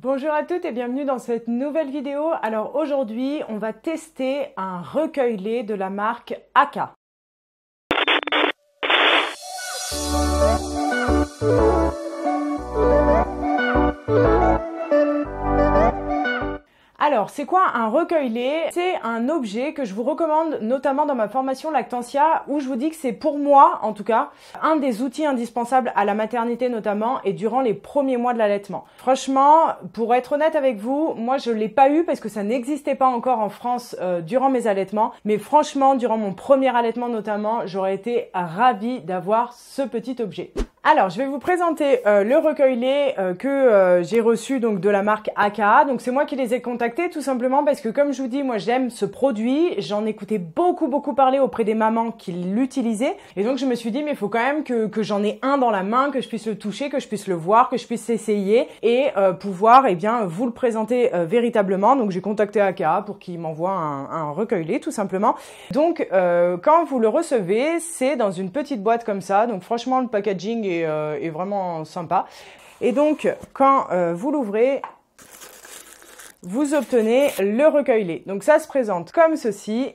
Bonjour à toutes et bienvenue dans cette nouvelle vidéo. Alors aujourd'hui, on va tester un recueil-lait de la marque Aka. Alors, c'est quoi un recueil-lait? C'est un objet que je vous recommande notamment dans ma formation Lactantia où je vous dis que c'est pour moi, en tout cas, un des outils indispensables à la maternité notamment et durant les premiers mois de l'allaitement. Franchement, pour être honnête avec vous, moi je l'ai pas eu parce que ça n'existait pas encore en France durant mes allaitements. Mais franchement, durant mon premier allaitement notamment, j'aurais été ravie d'avoir ce petit objet. Alors, je vais vous présenter le recueil-lait que j'ai reçu donc de la marque Aka. Donc, c'est moi qui les ai contactés tout simplement parce que comme je vous dis, moi j'aime ce produit. J'en écoutais beaucoup parler auprès des mamans qui l'utilisaient. Et donc, je me suis dit, mais il faut quand même que j'en ai un dans la main, que je puisse le toucher, que je puisse le voir, que je puisse essayer et pouvoir vous le présenter véritablement. Donc, j'ai contacté Aka pour qu'il m'envoie un recueil-lait tout simplement. Donc, quand vous le recevez, c'est dans une petite boîte comme ça. Donc, franchement, le packaging est vraiment sympa. Et donc, quand vous l'ouvrez, vous obtenez le recueil-lait. Donc, ça se présente comme ceci.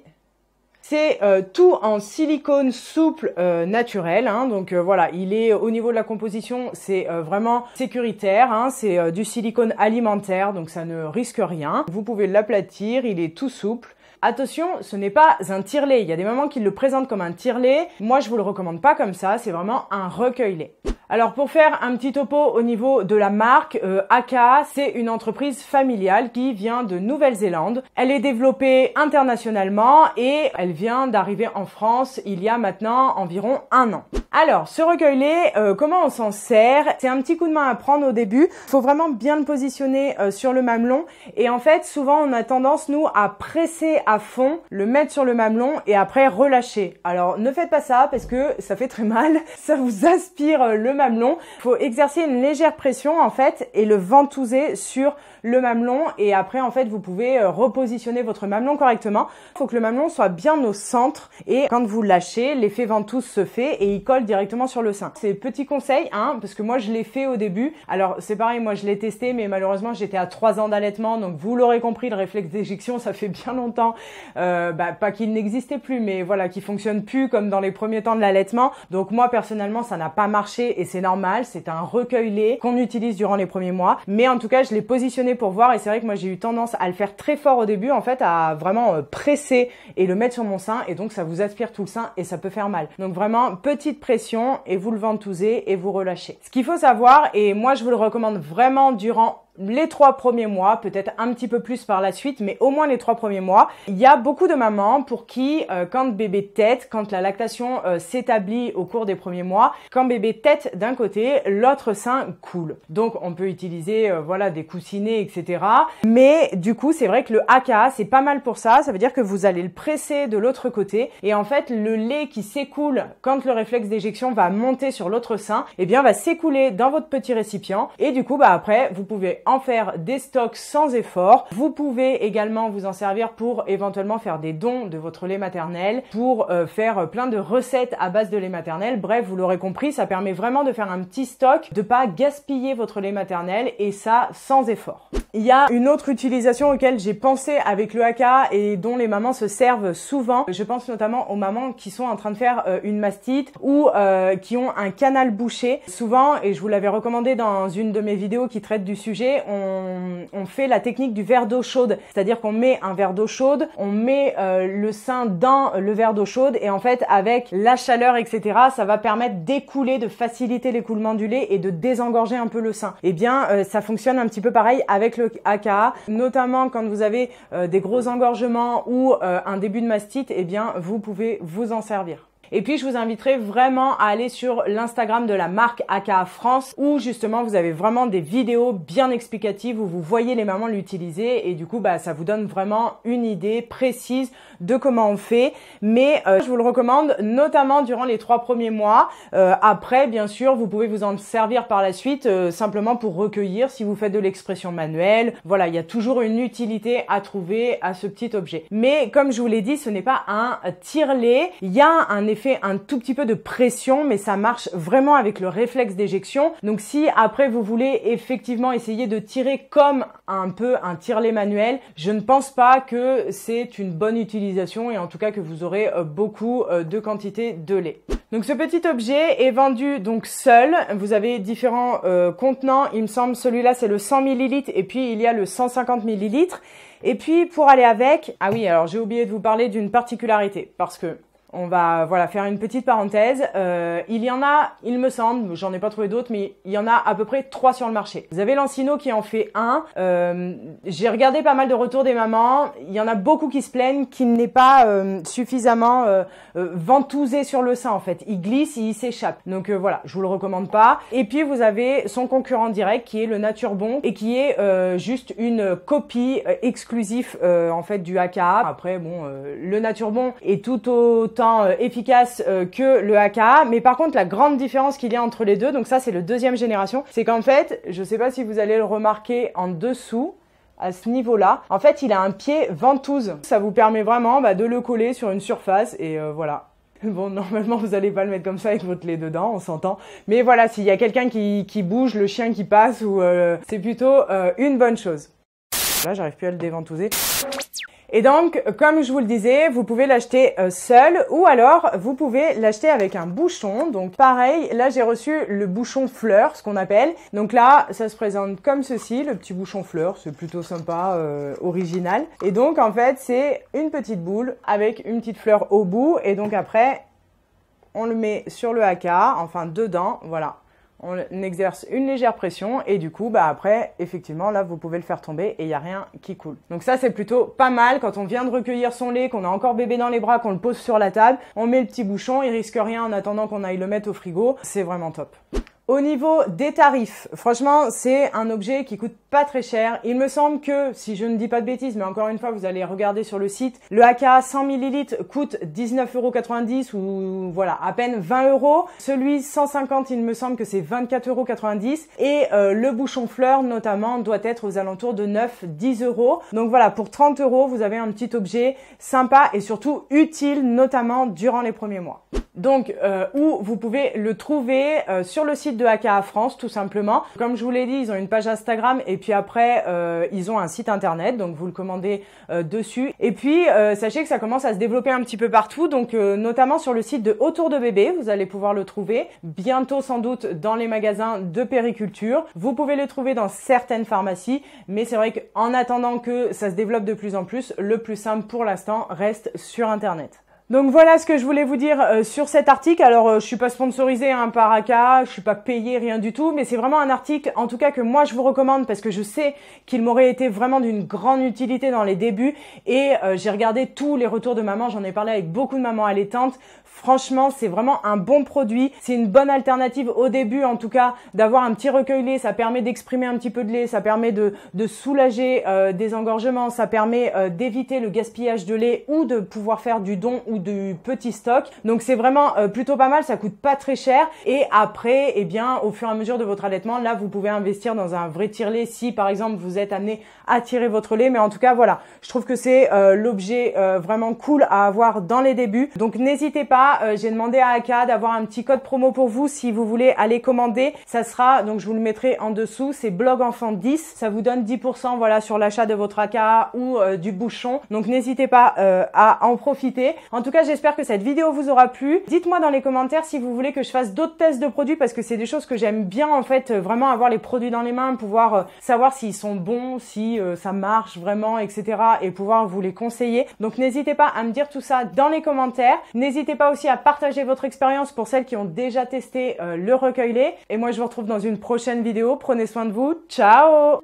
C'est tout en silicone souple naturel. Donc voilà, il est au niveau de la composition, c'est vraiment sécuritaire. C'est du silicone alimentaire, donc ça ne risque rien. Vous pouvez l'aplatir, il est tout souple. Attention, ce n'est pas un tire-lait. Il y a des mamans qui le présentent comme un tire-lait. Moi, je vous le recommande pas comme ça. C'est vraiment un recueil-lait. Alors, pour faire un petit topo au niveau de la marque, Aka, c'est une entreprise familiale qui vient de Nouvelle-Zélande. Elle est développée internationalement et elle vient d'arriver en France il y a maintenant environ 1 an. Alors, ce recueil-lait, comment on s'en sert? C'est un petit coup de main à prendre au début. Il faut vraiment bien le positionner sur le mamelon. Et en fait, souvent, on a tendance, nous, à presser à fond, le mettre sur le mamelon et après relâcher. Alors, ne faites pas ça parce que ça fait très mal. Ça vous aspire le mamelon. Il faut exercer une légère pression, en fait, et le ventouser sur le mamelon. Et après, en fait, vous pouvez repositionner votre mamelon correctement. Il faut que le mamelon soit bien au centre. Et quand vous lâchez, l'effet ventouse se fait et il colle directement sur le sein. C'est petit conseil, parce que moi je l'ai fait au début. Alors c'est pareil, moi je l'ai testé, mais malheureusement j'étais à 3 ans d'allaitement, donc vous l'aurez compris, le réflexe d'éjection, ça fait bien longtemps, pas qu'il n'existait plus, mais voilà, qu'il fonctionne plus comme dans les premiers temps de l'allaitement. Donc moi personnellement, ça n'a pas marché et c'est normal. C'est un recueil-lait qu'on utilise durant les premiers mois, mais en tout cas je l'ai positionné pour voir et c'est vrai que moi j'ai eu tendance à le faire très fort au début, en fait, à vraiment presser et le mettre sur mon sein, et donc ça vous aspire tout le sein et ça peut faire mal. Donc vraiment petite pression et vous le ventousez et vous relâchez. Ce qu'il faut savoir, et moi je vous le recommande vraiment durant les 3 premiers mois, peut-être un petit peu plus par la suite, mais au moins les 3 premiers mois, il y a beaucoup de mamans pour qui, quand bébé tète, quand la lactation s'établit au cours des premiers mois, quand bébé tète d'un côté, l'autre sein coule. Donc on peut utiliser voilà, des coussinets, etc. Mais du coup, c'est vrai que le Aka, c'est pas mal pour ça. Ça veut dire que vous allez le presser de l'autre côté et en fait, le lait qui s'écoule quand le réflexe d'éjection va monter sur l'autre sein, eh bien va s'écouler dans votre petit récipient et du coup, après, vous pouvez en faire des stocks sans effort. Vous pouvez également vous en servir pour éventuellement faire des dons de votre lait maternel, pour faire plein de recettes à base de lait maternel. Bref, vous l'aurez compris, ça permet vraiment de faire un petit stock, de pas gaspiller votre lait maternel et ça sans effort. Il y a une autre utilisation auquel j'ai pensé avec le Aka et dont les mamans se servent souvent. Je pense notamment aux mamans qui sont en train de faire une mastite ou qui ont un canal bouché. Souvent, et je vous l'avais recommandé dans une de mes vidéos qui traite du sujet, on fait la technique du verre d'eau chaude. C'est-à-dire qu'on met un verre d'eau chaude, on met le sein dans le verre d'eau chaude et en fait, avec la chaleur, etc., ça va permettre d'écouler, de faciliter l'écoulement du lait et de désengorger un peu le sein. Eh bien, ça fonctionne un petit peu pareil avec le Aka, notamment quand vous avez des gros engorgements ou un début de mastite, eh bien, vous pouvez vous en servir. Et puis, je vous inviterai vraiment à aller sur l'Instagram de la marque Aka France où justement, vous avez vraiment des vidéos bien explicatives où vous voyez les mamans l'utiliser et du coup, ça vous donne vraiment une idée précise de comment on fait. Mais je vous le recommande notamment durant les 3 premiers mois. Après, bien sûr, vous pouvez vous en servir par la suite simplement pour recueillir si vous faites de l'expression manuelle. Voilà, il y a toujours une utilité à trouver à ce petit objet. Mais comme je vous l'ai dit, ce n'est pas un tire-lait. Il y a un effet effet un tout petit peu de pression, mais ça marche vraiment avec le réflexe d'éjection. Donc si après vous voulez effectivement essayer de tirer comme un peu un tire-lait manuel, je ne pense pas que c'est une bonne utilisation et en tout cas que vous aurez beaucoup de quantité de lait. Donc ce petit objet est vendu donc seul. Vous avez différents contenants. Il me semble celui-là c'est le 100 ml et puis il y a le 150 ml. Et puis pour aller avec, ah oui, alors j'ai oublié de vous parler d'une particularité parce que on va voilà faire une petite parenthèse. Il y en a, il me semble, j'en ai pas trouvé d'autres, mais il y en a à peu près 3 sur le marché. Vous avez Lancino qui en fait un. J'ai regardé pas mal de retours des mamans. Il y en a beaucoup qui se plaignent qu'il n'est pas suffisamment ventousé sur le sein en fait. Il glisse, il s'échappe. Donc voilà, je vous le recommande pas. Et puis vous avez son concurrent direct qui est le Naturebon et qui est juste une copie exclusive en fait du AKA. Après bon, le Naturebon est tout autant efficace que le AKA, mais par contre la grande différence qu'il y a entre les deux, donc ça c'est le deuxième génération, c'est qu'en fait, je sais pas si vous allez le remarquer en dessous, à ce niveau-là, en fait il a un pied ventouse. Ça vous permet vraiment de le coller sur une surface et voilà. Bon, normalement, vous allez pas le mettre comme ça avec votre lait dedans, on s'entend. Mais voilà, s'il y a quelqu'un qui bouge, le chien qui passe, ou c'est plutôt une bonne chose. Là, j'arrive plus à le déventouser. Et donc, comme je vous le disais, vous pouvez l'acheter seul ou alors vous pouvez l'acheter avec un bouchon. Donc pareil, là j'ai reçu le bouchon fleur, ce qu'on appelle. Donc là, ça se présente comme ceci, le petit bouchon fleur, c'est plutôt sympa, original. Et donc en fait, c'est une petite boule avec une petite fleur au bout. Et donc après, on le met sur le haka, enfin dedans, voilà. On exerce une légère pression et du coup, après, effectivement, là, vous pouvez le faire tomber et il n'y a rien qui coule. Donc ça, c'est plutôt pas mal quand on vient de recueillir son lait, qu'on a encore bébé dans les bras, qu'on le pose sur la table. On met le petit bouchon, il risque rien en attendant qu'on aille le mettre au frigo. C'est vraiment top. Au niveau des tarifs, franchement, c'est un objet qui coûte pas très cher. Il me semble que, si je ne dis pas de bêtises, mais encore une fois, vous allez regarder sur le site, le AKA 100 ml coûte 19,90 € ou voilà, à peine 20 €. Celui 150, il me semble que c'est 24,90 € et le bouchon fleur, notamment, doit être aux alentours de 9-10 €. Donc voilà, pour 30 €, vous avez un petit objet sympa et surtout utile, notamment durant les premiers mois. Donc, où vous pouvez le trouver sur le site de AKA France, tout simplement. Comme je vous l'ai dit, ils ont une page Instagram et puis après, ils ont un site internet, donc vous le commandez dessus. Et puis, sachez que ça commence à se développer un petit peu partout, donc notamment sur le site de Autour de bébé, vous allez pouvoir le trouver. Bientôt, sans doute, dans les magasins de périculture. Vous pouvez le trouver dans certaines pharmacies, mais c'est vrai qu'en attendant que ça se développe de plus en plus, le plus simple pour l'instant reste sur internet. Donc voilà ce que je voulais vous dire sur cet article. Alors je suis pas sponsorisée par AKA, je suis pas payée, rien du tout, mais c'est vraiment un article en tout cas que moi je vous recommande parce que je sais qu'il m'aurait été vraiment d'une grande utilité dans les débuts et j'ai regardé tous les retours de maman, j'en ai parlé avec beaucoup de mamans allaitantes. Franchement, c'est vraiment un bon produit. C'est une bonne alternative au début, en tout cas, d'avoir un petit recueil lait. Ça permet d'exprimer un petit peu de lait, ça permet de soulager des engorgements, ça permet d'éviter le gaspillage de lait ou de pouvoir faire du don ou du petit stock. Donc c'est vraiment plutôt pas mal, ça coûte pas très cher. Et après, eh bien, au fur et à mesure de votre allaitement, là, vous pouvez investir dans un vrai tire-lait si, par exemple, vous êtes amené à tirer votre lait. Mais en tout cas, voilà, je trouve que c'est l'objet vraiment cool à avoir dans les débuts. Donc n'hésitez pas. J'ai demandé à AKA d'avoir un petit code promo pour vous si vous voulez aller commander. Ça sera, donc je vous le mettrai en dessous, c'est blog enfant 10. Ça vous donne 10% voilà, sur l'achat de votre AKA ou du bouchon. Donc n'hésitez pas à en profiter. En tout cas, j'espère que cette vidéo vous aura plu. Dites-moi dans les commentaires si vous voulez que je fasse d'autres tests de produits parce que c'est des choses que j'aime bien en fait, vraiment avoir les produits dans les mains, pouvoir savoir s'ils sont bons, si ça marche vraiment, etc. et pouvoir vous les conseiller. Donc n'hésitez pas à me dire tout ça dans les commentaires. N'hésitez pas aussi à partager votre expérience pour celles qui ont déjà testé le recueil lait. Et moi, je vous retrouve dans une prochaine vidéo. Prenez soin de vous. Ciao!